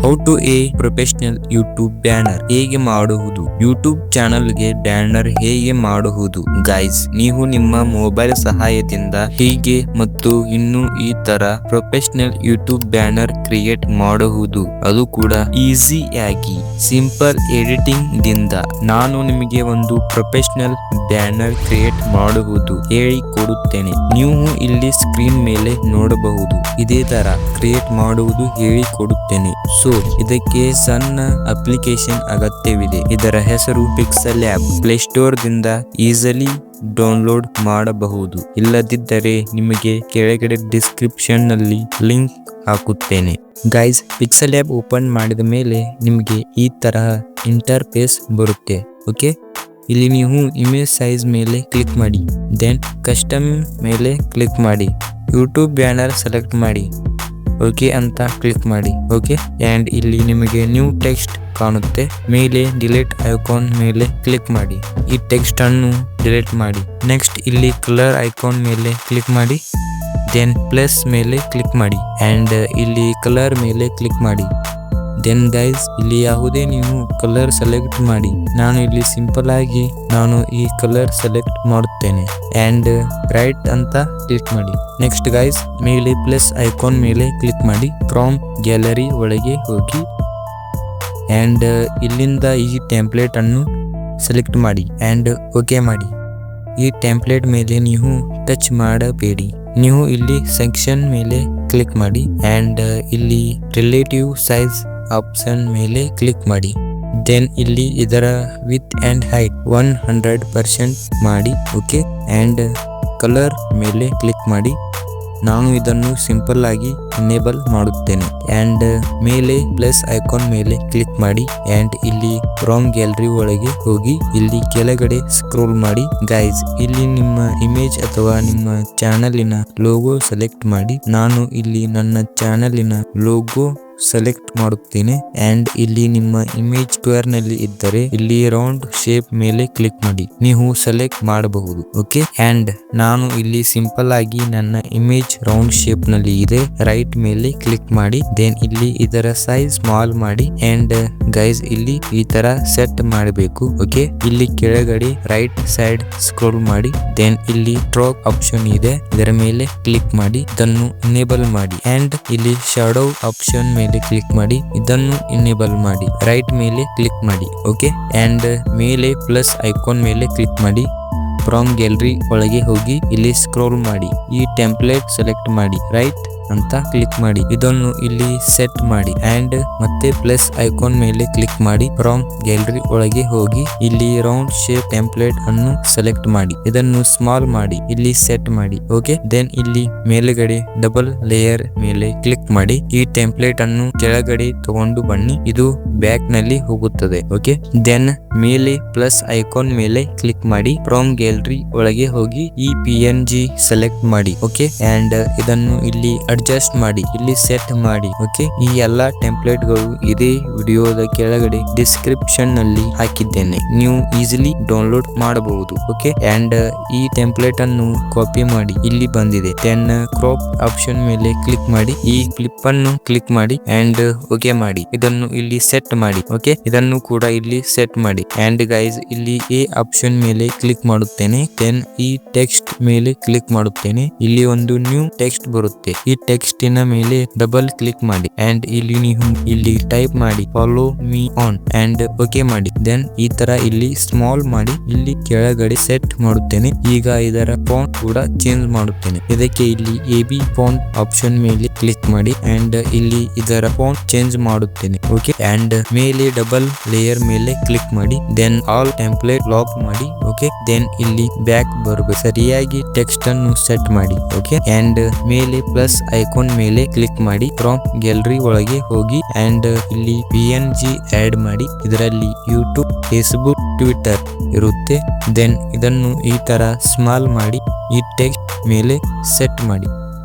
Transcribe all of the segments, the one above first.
How to a professional YouTube banner ಹೇಗೆ ಮಾಡುವುದು, YouTube ಚಾನಲ್ಗೆ ಬ್ಯಾನರ್ ಹೇಗೆ ಮಾಡುವುದು. ಗೈಸ್, ನೀವು ನಿಮ್ಮ ಮೊಬೈಲ್ ಸಹಾಯದಿಂದ ಹೀಗೆ ಮತ್ತು ಇನ್ನು ಈ ತರ ಪ್ರೊಫೆಷನಲ್ ಯೂಟ್ಯೂಬ್ ಬ್ಯಾನರ್ ಕ್ರಿಯೇಟ್ ಮಾಡುವುದು, ಅದು ಕೂಡ ಈಸಿಯಾಗಿ ಸಿಂಪಲ್ ಎಡಿಟಿಂಗ್ ದಿಂದ ನಾನು ನಿಮಗೆ ಒಂದು ಪ್ರೊಫೆಷನಲ್ ಬ್ಯಾನರ್ ಕ್ರಿಯೇಟ್ ಮಾಡುವುದು ಹೇಳಿಕೊಡುತ್ತೇನೆ. ನೀವು ಇಲ್ಲಿ ಸ್ಕ್ರೀನ್ ಮೇಲೆ ನೋಡಬಹುದು. ಇದೇ ತರ ಕ್ರಿಯೇಟ್ ಮಾಡುವುದು ಹೇಳಿಕೊಡುತ್ತೇನೆ. ಸೊ ಇದಕ್ಕೆ ಸಣ್ಣ ಅಪ್ಲಿಕೇಶನ್ ಅಗತ್ಯವಿದೆ. ಇದರ ಹೆಸರು ಪಿಕ್ಸೆಲ್ ಆ್ಯಪ್. ಪ್ಲೇಸ್ಟೋರ್ ದಿಂದ ಈಸಿಲಿ ಡೌನ್ಲೋಡ್ ಮಾಡಬಹುದು. ಇಲ್ಲದಿದ್ದರೆ ನಿಮಗೆ ಕೆಳಗಡೆ ಡಿಸ್ಕ್ರಿಪ್ಷನ್ ನಲ್ಲಿ ಲಿಂಕ್ ಹಾಕುತ್ತೇನೆ. ಗೈಸ್, ಪಿಕ್ಸೆಲ್ ಆ್ಯಪ್ ಓಪನ್ ಮಾಡಿದ ಮೇಲೆ ನಿಮಗೆ ಈ ತರಹ ಇಂಟರ್ಫೇಸ್ ಬರುತ್ತೆ. ಓಕೆ, ಇಲ್ಲಿ ನೀವು ಇಮೇಜ್ ಸೈಜ್ ಮೇಲೆ ಕ್ಲಿಕ್ ಮಾಡಿ, ದೆನ್ ಕಸ್ಟಮ್ ಮೇಲೆ ಕ್ಲಿಕ್ ಮಾಡಿ, ಯೂಟ್ಯೂಬ್ ಬ್ಯಾನರ್ ಸೆಲೆಕ್ಟ್ ಮಾಡಿ, ಓಕೆ ಅಂತ ಕ್ಲಿಕ್ ಮಾಡಿ. ಓಕೆ, ಅಂಡ್ ಇಲ್ಲಿ ನಿಮಗೆ ನ್ಯೂ ಟೆಕ್ಸ್ಟ್ ಕಾಣುತ್ತೆ. ಮೇಲೆ ಡಿಲೀಟ್ ಐಕಾನ್ ಮೇಲೆ ಕ್ಲಿಕ್ ಮಾಡಿ, ಈ ಟೆಕ್ಸ್ಟ್ ಅನ್ನು ಡಿಲೀಟ್ ಮಾಡಿ. ನೆಕ್ಸ್ಟ್ ಇಲ್ಲಿ ಕಲರ್ ಐಕಾನ್ ಮೇಲೆ ಕ್ಲಿಕ್ ಮಾಡಿ, ದೆನ್ ಪ್ಲಸ್ ಮೇಲೆ ಕ್ಲಿಕ್ ಮಾಡಿ ಅಂಡ್ ಇಲ್ಲಿ ಕಲರ್ ಮೇಲೆ ಕ್ಲಿಕ್ ಮಾಡಿ. ದೆನ್ ಗೈಸ್, ಇಲ್ಲಿ ಯಾವುದೇ ನೀವು ಕಲರ್ ಸೆಲೆಕ್ಟ್ ಮಾಡಿ. ನಾನು ಇಲ್ಲಿ ಸಿಂಪಲ್ ಆಗಿ ನಾನು ಈ ಕಲರ್ ಸೆಲೆಕ್ಟ್ ಮಾಡುತ್ತೇನೆ ಅಂಡ್ ರೈಟ್ ಅಂತ ಕ್ಲಿಕ್ ಮಾಡಿ. ನೆಕ್ಸ್ಟ್ ಗೈಸ್, ಮೇಲೆ ಪ್ಲಸ್ ಐಕಾನ್ ಮೇಲೆ ಕ್ಲಿಕ್ ಮಾಡಿ, ಫ್ರಮ್ ಗ್ಯಾಲರಿ ಒಳಗೆ ಹೋಗಿ ಅಂಡ್ ಇಲ್ಲಿಂದ ಈ ಟೆಂಪ್ಲೇಟ್ ಅನ್ನು ಸೆಲೆಕ್ಟ್ ಮಾಡಿ ಅಂಡ್ ಓಕೆ ಮಾಡಿ. ಈ ಟೆಂಪ್ಲೇಟ್ ಮೇಲೆ ನೀವು ಟಚ್ ಮಾಡಬೇಡಿ. ನೀವು ಇಲ್ಲಿ ಸೆಕ್ಷನ್ ಮೇಲೆ ಕ್ಲಿಕ್ ಮಾಡಿ ಅಂಡ್ ಇಲ್ಲಿ ರಿಲೇಟಿವ್ ಸೈಜ್ ಆಪ್ಷನ್ ಮೇಲೆ ಕ್ಲಿಕ್ ಮಾಡಿ. ದೆನ್ ಇಲ್ಲಿ ಇದರ ವಿಡ್ತ್ ಅಂಡ್ ಹೈಟ್ 100% ಮಾಡಿ. ಓಕೆ, ಅಂಡ್ ಕಲರ್ ಮೇಲೆ ಕ್ಲಿಕ್ ಮಾಡಿ. ನಾನು ಇದನ್ನು ಸಿಂಪಲ್ ಆಗಿ ಎನೇಬಲ್ ಮಾಡುತ್ತೇನೆ ಅಂಡ್ ಮೇಲೆ ಪ್ಲಸ್ ಐಕಾನ್ ಮೇಲೆ ಕ್ಲಿಕ್ ಮಾಡಿ ಅಂಡ್ ಇಲ್ಲಿ ಫ್ರಮ್ ಗ್ಯಾಲರಿ ಒಳಗೆ ಹೋಗಿ ಇಲ್ಲಿ ಕೆಳಗಡೆ ಸ್ಕ್ರೋಲ್ ಮಾಡಿ. ಗೈಸ್, ಇಲ್ಲಿ ನಿಮ್ಮ ಇಮೇಜ್ ಅಥವಾ ನಿಮ್ಮ ಚಾನಲಿನ ಲೋಗೋ ಸೆಲೆಕ್ಟ್ ಮಾಡಿ. ನಾನು ಇಲ್ಲಿ ನನ್ನ ಚಾನಲಿನ ಲೋಗೋ ಸೆಲೆಕ್ಟ್ ಮಾಡುತ್ತೇನೆ ಅಂಡ್ ಇಲ್ಲಿ ನಿಮ್ಮ ಇಮೇಜ್ ಸ್ಕ್ವೇರ್ ನಲ್ಲಿ ಇದ್ದರೆ ಇಲ್ಲಿ ರೌಂಡ್ ಶೇಪ್ ಮೇಲೆ ಕ್ಲಿಕ್ ಮಾಡಿ, ನೀವು ಸೆಲೆಕ್ಟ್ ಮಾಡಬಹುದು. ಓಕೆ, ಅಂಡ್ ನಾನು ಇಲ್ಲಿ ಸಿಂಪಲ್ ಆಗಿ ನನ್ನ ಇಮೇಜ್ ರೌಂಡ್ ಶೇಪ್ ನಲ್ಲಿ ಇದೆ. ರೈಟ್ ಮೇಲೆ ಕ್ಲಿಕ್ ಮಾಡಿ, ದೆನ್ ಇಲ್ಲಿ ಇದರ ಸೈಜ್ ಸ್ಮಾಲ್ ಮಾಡಿ ಅಂಡ್ ಗೈಸ್ ಇಲ್ಲಿ ಈ ತರ ಸೆಟ್ ಮಾಡಬೇಕು. ಓಕೆ, ಇಲ್ಲಿ ಕೆಳಗಡೆ ರೈಟ್ ಸೈಡ್ ಸ್ಕ್ರೋಲ್ ಮಾಡಿ, ದೆನ್ ಇಲ್ಲಿ ಸ್ಟ್ರೋಕ್ ಆಪ್ಷನ್ ಇದೆ, ಇದರ ಮೇಲೆ ಕ್ಲಿಕ್ ಮಾಡಿ, ಇದನ್ನು ಎನೇಬಲ್ ಮಾಡಿ ಅಂಡ್ ಇಲ್ಲಿ ಶಾಡೋ ಆಪ್ಷನ್ ಮೇಲೆ ಕ್ಲಿಕ್ ಮಾಡಿ, ಇದನ್ನು ಎನೇಬಲ್ ಮಾಡಿ. ರೈಟ್ ಮೇಲೆ ಕ್ಲಿಕ್ ಮಾಡಿ. ಓಕೆ, ಅಂಡ್ ಮೇಲೆ ಪ್ಲಸ್ ಐಕಾನ್ ಮೇಲೆ ಕ್ಲಿಕ್ ಮಾಡಿ, ಫ್ರಮ್ ಗ್ಯಾಲರಿ ಒಳಗೆ ಹೋಗಿ ಇಲ್ಲಿ ಸ್ಕ್ರೋಲ್ ಮಾಡಿ, ಈ ಟೆಂಪ್ಲೇಟ್ ಸೆಲೆಕ್ಟ್ ಮಾಡಿ, ರೈಟ್ ಅಂತ ಕ್ಲಿಕ್ ಮಾಡಿ, ಇದನ್ನು ಇಲ್ಲಿ ಸೆಟ್ ಮಾಡಿ ಅಂಡ್ ಮತ್ತೆ ಪ್ಲಸ್ ಐಕಾನ್ ಮೇಲೆ ಕ್ಲಿಕ್ ಮಾಡಿ, ಫ್ರಮ್ ಗ್ಯಾಲರಿ ಒಳಗೆ ಹೋಗಿ ಇಲ್ಲಿ ರೌಂಡ್ ಶೇಪ್ ಟೆಂಪ್ಲೇಟ್ ಅನ್ನು ಸೆಲೆಕ್ಟ್ ಮಾಡಿ, ಇದನ್ನು ಸ್ಮಾಲ್ ಮಾಡಿ, ಇಲ್ಲಿ ಸೆಟ್ ಮಾಡಿ. ಓಕೆ, ದೆನ್ ಇಲ್ಲಿ ಮೇಲ್ಗಡೆ ಡಬಲ್ ಲೇಯರ್ ಮೇಲೆ ಕ್ಲಿಕ್ ಮಾಡಿ, ಈ ಟೆಂಪ್ಲೇಟ್ ಅನ್ನು ಕೆಳಗಡೆ ತಗೊಂಡು ಬನ್ನಿ, ಇದು ಬ್ಯಾಕ್ ನಲ್ಲಿ ಹೋಗುತ್ತದೆ. ಓಕೆ, ದೆನ್ ಮೇಲೆ ಪ್ಲಸ್ ಐಕಾನ್ ಮೇಲೆ ಕ್ಲಿಕ್ ಮಾಡಿ, ಫ್ರಮ್ ಗ್ಯಾಲರಿ ಒಳಗೆ ಹೋಗಿ ಈ PNG ಸೆಲೆಕ್ಟ್ ಮಾಡಿ. ಓಕೆ, ಅಂಡ್ ಇದನ್ನು ಇಲ್ಲಿ ಅಡ್ಜಸ್ಟ್ ಮಾಡಿ, ಇಲ್ಲಿ ಸೆಟ್ ಮಾಡಿ. ಓಕೆ, ಈ ಎಲ್ಲಾ ಟೆಂಪ್ಲೇಟ್ ಗಳು ಇದೇ ವಿಡಿಯೋದ ಕೆಳಗಡೆ ಡಿಸ್ಕ್ರಿಪ್ಷನ್ ನಲ್ಲಿ ಹಾಕಿದ್ದೇನೆ, ನೀವು ಈಸಿಲಿ ಡೌನ್ಲೋಡ್ ಮಾಡಬಹುದು. ಓಕೆ, ಅಂಡ್ ಈ ಟೆಂಪ್ಲೇಟ್ ಅನ್ನು ಕಾಪಿ ಮಾಡಿ, ಇಲ್ಲಿ ಬಂದಿದೆ. ದೆನ್ ಕ್ರಾಪ್ ಆಪ್ಷನ್ ಮೇಲೆ ಕ್ಲಿಕ್ ಮಾಡಿ, ಈ ಕ್ಲಿಪ್ ಅನ್ನು ಕ್ಲಿಕ್ ಮಾಡಿ ಅಂಡ್ ಓಕೆ ಮಾಡಿ, ಇದನ್ನು ಇಲ್ಲಿ ಸೆಟ್ ಮಾಡಿ. ಓಕೆ, ಇದನ್ನು ಕೂಡ ಇಲ್ಲಿ ಸೆಟ್ ಮಾಡಿ ಅಂಡ್ ಗೈಸ್ ಇಲ್ಲಿ ಎ ಆಪ್ಷನ್ ಮೇಲೆ ಕ್ಲಿಕ್ ಮಾಡುತ್ತೇನೆ. ದೆನ್ ಈ ಟೆಕ್ಸ್ಟ್ ಮೇಲೆ ಕ್ಲಿಕ್ ಮಾಡುತ್ತೇನೆ. ಇಲ್ಲಿ ಒಂದು ನ್ಯೂ ಟೆಕ್ಸ್ಟ್ ಬರುತ್ತೆ. ಈ ಟೆಕ್ಸ್ಟಿನ ಮೇಲೆ ಡಬಲ್ ಕ್ಲಿಕ್ ಮಾಡಿ ಅಂಡ್ ಇಲ್ಲಿ ನೀವು ಇಲ್ಲಿ ಟೈಪ್ ಮಾಡಿ follow me on and okay ಮಾಡಿ. ದೆನ್ ಈ ತರ ಇಲ್ಲಿ ಸ್ಮಾಲ್ ಮಾಡಿ ಇಲ್ಲಿ ಕೆಳಗಡೆ ಸೆಟ್ ಮಾಡುತ್ತೇನೆ. ಈಗ ಇದರ ಫಾಂಟ್ ಕೂಡ ಚೇಂಜ್ ಮಾಡುತ್ತೇನೆ. ಇದಕ್ಕೆ ಇಲ್ಲಿ AB ಫಾಂಟ್ ಆಪ್ಷನ್ ಮೇಲೆ ಕ್ಲಿಕ್ ಮಾಡಿ ಅಂಡ್ ಇಲ್ಲಿ ಇದರ ಫಾಂಟ್ ಚೇಂಜ್ ಮಾಡುತ್ತೇನೆ. ಓಕೆ, ಅಂಡ್ ಮೇಲೆ ಡಬಲ್ ಲೇಯರ್ ಮೇಲೆ ಕ್ಲಿಕ್ ಮಾಡಿ, ದೆನ್ ಆಲ್ ಟೆಂಪ್ಲೇಟ್ ಲಾಕ್ ಮಾಡಿ. ಓಕೆ, ದೆನ್ ಇಲ್ಲಿ ಬ್ಯಾಕ್ ಬರಬೇಕು. ಸರಿಯಾಗಿ ಟೆಕ್ಸ್ಟ್ ಅನ್ನು ಸೆಟ್ ಮಾಡಿ. ಓಕೆ, ಅಂಡ್ ಮೇಲೆ ಪ್ಲಸ್ ಐಕಾನ್ ಮೇಲೆ ಕ್ಲಿಕ್ ಮಾಡಿ, ಫ್ರಮ್ ಗ್ಯಾಲರಿ ಒಳಗೆ ಹೋಗಿ ಅಂಡ್ ಇಲ್ಲಿ PNG ಆಡ್ ಮಾಡಿ. ಇದರಲ್ಲಿ ಯೂಟ್ಯೂಬ್, ಫೇಸ್ಬುಕ್, ಟ್ವಿಟರ್ ಇರುತ್ತೆ. ದೆನ್ ಇದನ್ನು ಈ ತರ ಸ್ಮಾಲ್ ಮಾಡಿ ಈ ಟೆಕ್ಸ್ಟ್ ಮೇಲೆ ಸೆಟ್ ಮಾಡಿ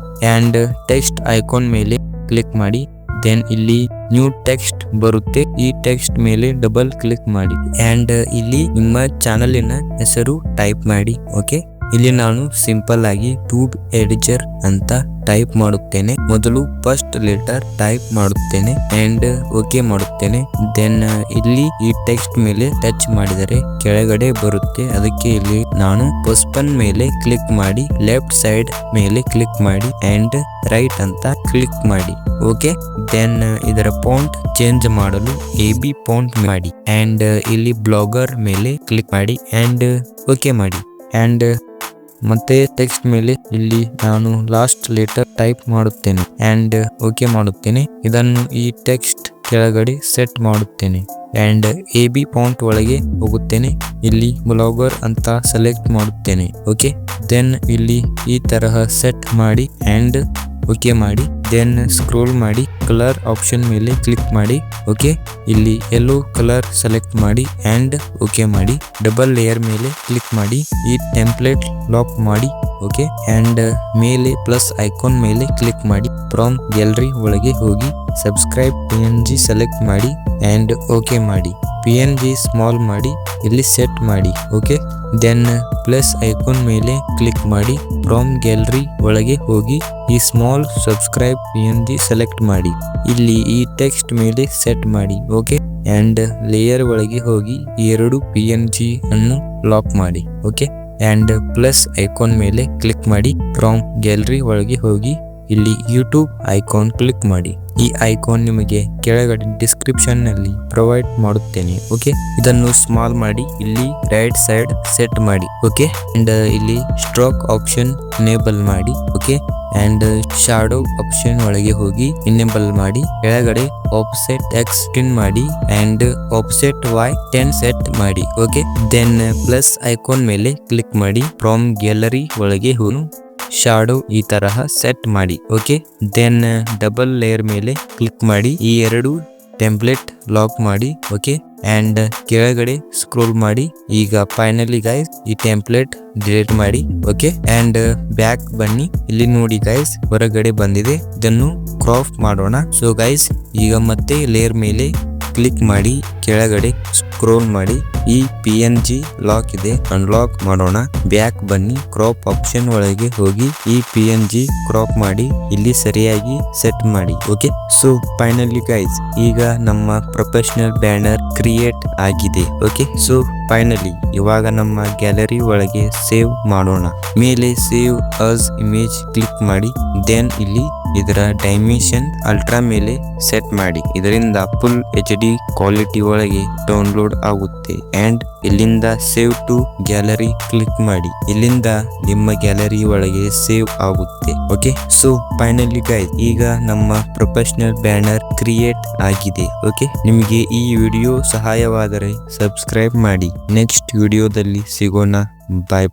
ಅಂಡ್ ಟೆಕ್ಸ್ಟ್ ಐಕಾನ್ ಮೇಲೆ ಕ್ಲಿಕ್ ಮಾಡಿ. ದೆನ್ ಇಲ್ಲಿ ನ್ಯೂ ಟೆಕ್ಸ್ಟ್ ಬರುತ್ತೆ. ಈ ಟೆಕ್ಸ್ಟ್ ಮೇಲೆ ಡಬಲ್ ಕ್ಲಿಕ್ ಮಾಡಿ ಅಂಡ್ ಇಲ್ಲಿ ನಿಮ್ಮ ಚಾನಲಿನ ಹೆಸರು ಟೈಪ್ ಮಾಡಿ. ಓಕೆ, ಇಲ್ಲಿ ನಾನು ಸಿಂಪಲ್ ಆಗಿ ಟ್ಯೂಬ್ ಎಡಿಟರ್ ಅಂತ ಟೈಪ್ ಮಾಡುತ್ತೇನೆ. ಮೊದಲು ಫಸ್ಟ್ ಲೆಟರ್ ಟೈಪ್ ಮಾಡುತ್ತೇನೆ ಅಂಡ್ ಓಕೆ ಮಾಡುತ್ತೇನೆ. ದೆನ್ ಇಲ್ಲಿ ಈ ಟೆಕ್ಸ್ಟ್ ಮೇಲೆ ಟಚ್ ಮಾಡಿದರೆ ಕೆಳಗಡೆ ಬರುತ್ತೆ. ಅದಕ್ಕೆ ಇಲ್ಲಿ ನಾನು ಪೋಸ್ಟ್ಪನ್ ಮೇಲೆ ಕ್ಲಿಕ್ ಮಾಡಿ, ಲೆಫ್ಟ್ ಸೈಡ್ ಮೇಲೆ ಕ್ಲಿಕ್ ಮಾಡಿ ಅಂಡ್ ರೈಟ್ ಅಂತ ಕ್ಲಿಕ್ ಮಾಡಿ. ಓಕೆ, ದೆನ್ ಇದರ ಫಾಂಟ್ ಚೇಂಜ್ ಮಾಡಲು AB ಫಾಂಟ್ ಮಾಡಿ ಅಂಡ್ ಇಲ್ಲಿ ಬ್ಲಾಗರ್ ಮೇಲೆ ಕ್ಲಿಕ್ ಮಾಡಿ ಅಂಡ್ ಓಕೆ ಮಾಡಿ. ಅಂಡ್ ಮತ್ತೆ ಟೆಕ್ಸ್ಟ್ ಮೇಲೆ ಇಲ್ಲಿ ನಾನು ಲಾಸ್ಟ್ ಲೆಟರ್ ಟೈಪ್ ಮಾಡುತ್ತೇನೆ ಅಂಡ್ ಓಕೆ ಮಾಡುತ್ತೇನೆ. ಇದನ್ನು ಈ ಟೆಕ್ಸ್ಟ್ ಕೆಳಗಡೆ ಸೆಟ್ ಮಾಡುತ್ತೇನೆ ಅಂಡ್ AB ಫಾಂಟ್ ಒಳಗೆ ಹೋಗುತ್ತೇನೆ. ಇಲ್ಲಿ ಬ್ಲಾಗರ್ ಅಂತ ಸೆಲೆಕ್ಟ್ ಮಾಡುತ್ತೇನೆ. ಓಕೆ, ದೆನ್ ಇಲ್ಲಿ ಈ ತರಹ ಸೆಟ್ ಮಾಡಿ ಅಂಡ್ ಓಕೆ ಮಾಡಿ. ದೆನ್ ಸ್ಕ್ರೋಲ್ ಮಾಡಿ ಕಲರ್ ಆಪ್ಷನ್ ಮೇಲೆ ಕ್ಲಿಕ್ ಮಾಡಿ. ಓಕೆ, ಇಲ್ಲಿ ಯೆಲ್ಲೋ ಕಲರ್ ಸೆಲೆಕ್ಟ್ ಮಾಡಿ ಅಂಡ್ ಓಕೆ ಮಾಡಿ. ಡಬಲ್ ಲೇಯರ್ ಮೇಲೆ ಕ್ಲಿಕ್ ಮಾಡಿ. ಈ ಟೆಂಪ್ಲೇಟ್ ಲಾಕ್ ಮಾಡಿ. ಓಕೆ, ಅಂಡ್ ಮೇಲೆ ಪ್ಲಸ್ ಐಕಾನ್ ಮೇಲೆ ಕ್ಲಿಕ್ ಮಾಡಿ. ಫ್ರಮ್ ಗ್ಯಾಲರಿ ಒಳಗೆ ಹೋಗಿ ಸಬ್ಸ್ಕ್ರೈಬ್ PNG ಸೆಲೆಕ್ಟ್ ಮಾಡಿ ಅಂಡ್ ಓಕೆ ಮಾಡಿ. PNG ಸ್ಮಾಲ್ ಮಾಡಿ ಇಲ್ಲಿ ಸೆಟ್ ಮಾಡಿ. ಓಕೆ, ದೆನ್ ಪ್ಲಸ್ ಐಕಾನ್ ಮೇಲೆ ಕ್ಲಿಕ್ ಮಾಡಿ. ಫ್ರಮ್ ಗ್ಯಾಲರಿ ಒಳಗೆ ಹೋಗಿ ಈ ಸ್ಮಾಲ್ ಸಬ್ಸ್ಕ್ರೈಬ್ PNG ಸೆಲೆಕ್ಟ್ ಮಾಡಿ. ಇಲ್ಲಿ ಈ ಟೆಕ್ಸ್ಟ್ ಮೇಲೆ ಸೆಟ್ ಮಾಡಿ. ಓಕೆ, ಅಂಡ್ ಲೇಯರ್ ಒಳಗೆ ಹೋಗಿ ಈ ಎರಡು PNG ಅನ್ನು ಲಾಕ್ ಮಾಡಿ. ಓಕೆ, ಅಂಡ್ ಪ್ಲಸ್ ಐಕಾನ್ ಮೇಲೆ ಕ್ಲಿಕ್ ಮಾಡಿ. ಫ್ರಮ್ ಗ್ಯಾಲರಿ ಒಳಗೆ ಹೋಗಿ ಇಲ್ಲಿ ಯೂಟ್ಯೂಬ್ ಐಕಾನ್ ಕ್ಲಿಕ್ ಮಾಡಿ. ಈ ಐಕಾನ್ ನಿಮಗೆ ಕೆಳಗಡೆ ಡಿಸ್ಕ್ರಿಪ್ಷನ್ ನಲ್ಲಿ ಪ್ರೊವೈಡ್ ಮಾಡುತ್ತೇನೆ. ಓಕೆ, ಇದನ್ನು ಸ್ಮಾಲ್ ಮಾಡಿ ಇಲ್ಲಿ ರೈಟ್ ಸೈಡ್ ಸೆಟ್ ಮಾಡಿ. ಓಕೆ, ಅಂಡ್ ಇಲ್ಲಿ ಸ್ಟ್ರೋಕ್ ಆಪ್ಷನ್ ಎನೇಬಲ್ ಮಾಡಿ. ಓಕೆ, ಅಂಡ್ ಶಾಡೋ ಆಪ್ಷನ್ ಒಳಗೆ ಹೋಗಿ ಎನೇಬಲ್ ಮಾಡಿ. ಕೆಳಗಡೆ ಆಫ್ಸೆಟ್ X 10 ಮಾಡಿ ಅಂಡ್ ಆಫ್ಸೆಟ್ Y 10 ಸೆಟ್ ಮಾಡಿ. ಓಕೆ, ದೆನ್ ಪ್ಲಸ್ ಐಕಾನ್ ಮೇಲೆ ಕ್ಲಿಕ್ ಮಾಡಿ. ಫ್ರಮ್ ಗ್ಯಾಲರಿ ಒಳಗೆ ಹೋಗಿ ಶಾಡೋ ಈ ತರಹ ಸೆಟ್ ಮಾಡಿ. ಓಕೆ, ದೆನ್ ಡಬಲ್ ಲೇಯರ್ ಮೇಲೆ ಕ್ಲಿಕ್ ಮಾಡಿ. ಈ ಎರಡು ಟೆಂಪ್ಲೇಟ್ ಲಾಕ್ ಮಾಡಿ. ಓಕೆ, ಅಂಡ್ ಕೆಳಗಡೆ ಸ್ಕ್ರೋಲ್ ಮಾಡಿ. ಈಗ ಫೈನಲಿ ಗೈಸ್ ಈ ಟೆಂಪ್ಲೇಟ್ ಡಿಲೀಟ್ ಮಾಡಿ. ಓಕೆ, ಅಂಡ್ ಬ್ಯಾಕ್ ಬನ್ನಿ. ಇಲ್ಲಿ ನೋಡಿ ಗೈಸ್ ಹೊರಗಡೆ ಬಂದಿದೆ. ಇದನ್ನು ಕ್ರಾಪ್ ಮಾಡೋಣ. ಸೊ ಗೈಸ್ ಈಗ ಮತ್ತೆ ಲೇಯರ್ ಮೇಲೆ ಕ್ಲಿಕ್ ಮಾಡಿ ಕೆಳಗಡೆ ಸ್ಕ್ರೋಲ್ ಮಾಡಿ. ಈ PNG ಲಾಕ್ ಇದೆ, ಅನ್ಲಾಕ್ ಮಾಡೋಣ. ಬ್ಯಾಕ್ ಬನ್ನಿ, ಕ್ರಾಪ್ ಆಪ್ಷನ್ ಒಳಗೆ ಹೋಗಿ ಈ PNG ಕ್ರಾಪ್ ಮಾಡಿ ಇಲ್ಲಿ ಸರಿಯಾಗಿ ಸೆಟ್ ಮಾಡಿ. ಓಕೆ, ಸೊ ಫೈನಲಿ ಗೈಸ್ ಈಗ ನಮ್ಮ ಪ್ರೊಫೆಷನಲ್ ಬ್ಯಾನರ್ ಕ್ರಿಯೇಟ್ ಆಗಿದೆ. ಓಕೆ, ಸೊ ಫೈನಲಿ ಇವಾಗ ನಮ್ಮ ಗ್ಯಾಲರಿ ಒಳಗೆ ಸೇವ್ ಮಾಡೋಣ. ಮೇಲೆ ಸೇವ್ ಅಸ್ ಇಮೇಜ್ ಕ್ಲಿಕ್ ಮಾಡಿ. ದೆನ್ ಇಲ್ಲಿ ಇದರ ಡೈಮೆನ್ಷನ್ ಅಲ್ಟ್ರಾ ಮೇಲೆ ಸೆಟ್ ಮಾಡಿ. ಇದರಿಂದ ಫುಲ್ HD ಕ್ವಾಲಿಟಿ ಒಳಗೆ ಡೌನ್ಲೋಡ್ ಆಗುತ್ತೆ. ಅಂಡ್ ಇಲ್ಲಿಂದ ಸೇವ್ ಟು ಗ್ಯಾಲರಿ ಕ್ಲಿಕ್ ಮಾಡಿ. ಇಲ್ಲಿಂದ ನಿಮ್ಮ ಗ್ಯಾಲರಿ ಒಳಗೆ ಸೇವ್ ಆಗುತ್ತೆ. ಓಕೆ, ಸೊ ಫೈನಲಿ ಗೈಸ್ ಈಗ ನಮ್ಮ ಪ್ರೊಫೆಷನಲ್ ಬ್ಯಾನರ್ ಕ್ರಿಯೇಟ್ ಆಗಿದೆ. ಓಕೆ, ನಿಮಗೆ ಈ ವಿಡಿಯೋ ಸಹಾಯವಾದರೆ ಸಬ್ಸ್ಕ್ರೈಬ್ ಮಾಡಿ. ನೆಕ್ಸ್ಟ್ ವಿಡಿಯೋದಲ್ಲಿ ಸಿಗೋಣ. ಬಾಯ್.